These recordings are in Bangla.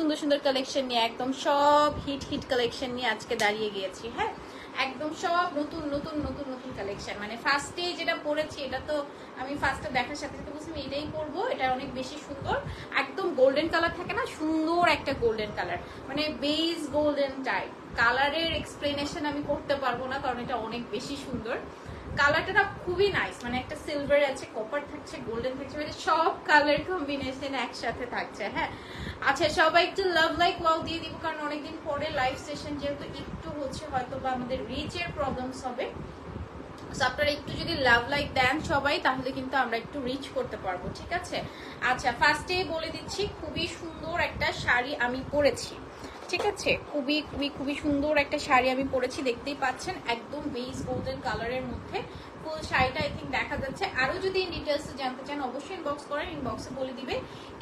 সুন্দর সুন্দর কালেকশন নিয়ে, একদম সব হিট হিট কালেকশন নিয়ে আজকে দাঁড়িয়ে গিয়েছি। হ্যাঁ, একদম সব নতুন নতুন নতুন নতুন কালেকশন। মানে ফার্স্টে যেটা পরেছি এটা তো আমি ফার্স্টে দেখার সাথে সাথে বলছি আমি এটাই পরবো, এটা অনেক বেশি সুন্দর, একদম গোল্ডেন কালার থাকে না, সুন্দর একটা গোল্ডেন কালার, মানে বেজ গোল্ডেন টাইপ কালারের এক্সপ্লেনেশন আমি করতে পারবো না কারণ এটা অনেক বেশি সুন্দর। কালারটা খুবই নাইস, মানে একটা সিলভার আছে, কপার থাকছে, গোল্ডেন থাকছে, মানে সব কালার কম্বিনেশন একসাথে থাকছে। হ্যাঁ, আচ্ছা সবাই একটু লাভ লাইক ওয়াও দিয়ে দিব কারণ অনেকদিন পরে লাইভ সেশন যেহেতু একটু হচ্ছে হয়তো বা আমাদের রিচের প্রবলেমস হবে। আপনারা একটু যদি লাভ লাইক দেন সবাই তাহলে কিন্তু আমরা একটু রিচ করতে পারবো, ঠিক আছে? আচ্ছা ফার্স্টে বলে দিচ্ছি, খুবই সুন্দর একটা শাড়ি আমি পরেছি, ঠিক আছে? খুবই খুবই খুবই সুন্দর একটা শাড়ি আমি পরেছি, দেখতেই পাচ্ছেন একদম বেস গোল্ডেন কালারের মধ্যে ফুল শাড়িটা আই থিঙ্ক দেখা যাচ্ছে। আরো যদি ডিটেলস জানতে চান অবশ্যই ইনবক্স করেন, ইনবক্সে বলে দিবে।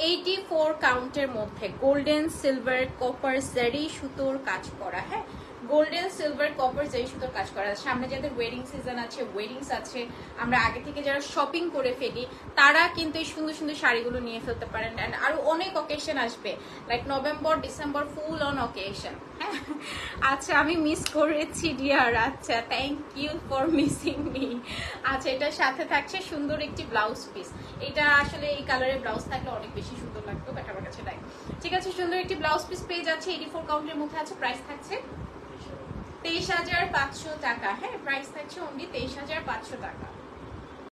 84 কাউন্টের মধ্যে গোল্ডেন সিলভার কপার জারি সুতোর কাজ করা। হ্যাঁ, গোল্ডেন সিলভার কপার জারি সুতোর কাজ করা। সামনে যাদের ওয়েডিং সিজন আছে, ওয়েডিংস আছে, আমরা আগে থেকে যারা শপিং করে ফেলি তারা কিন্তু এই সুন্দর সুন্দর শাড়িগুলো নিয়ে ফেলতে পারেন। অ্যান্ড আরো অনেক অকেশন আসবে, like November December full on occasion. হ্যাঁ, আচ্ছা আমি মিস করেছি ডিয়ার, আচ্ছা thank you for missing me. আচ্ছা এটার সাথে থাকছে সুন্দর একটি ব্লাউজ পিস, এটা আসলে এই কালারের ব্লাউজ থাকলে অনেক বেশি সুন্দর লাগতো, বাট আমার কাছে নাই। ঠিক আছে, সুন্দর একটি ব্লাউজ পিস পেয়ে যাচ্ছে, 84 কাউন্টের মধ্যে আছে, প্রাইস থাকছে 23,500 টাকা। হ্যাঁ, প্রাইস থাকছে অনলি 23,500 টাকা।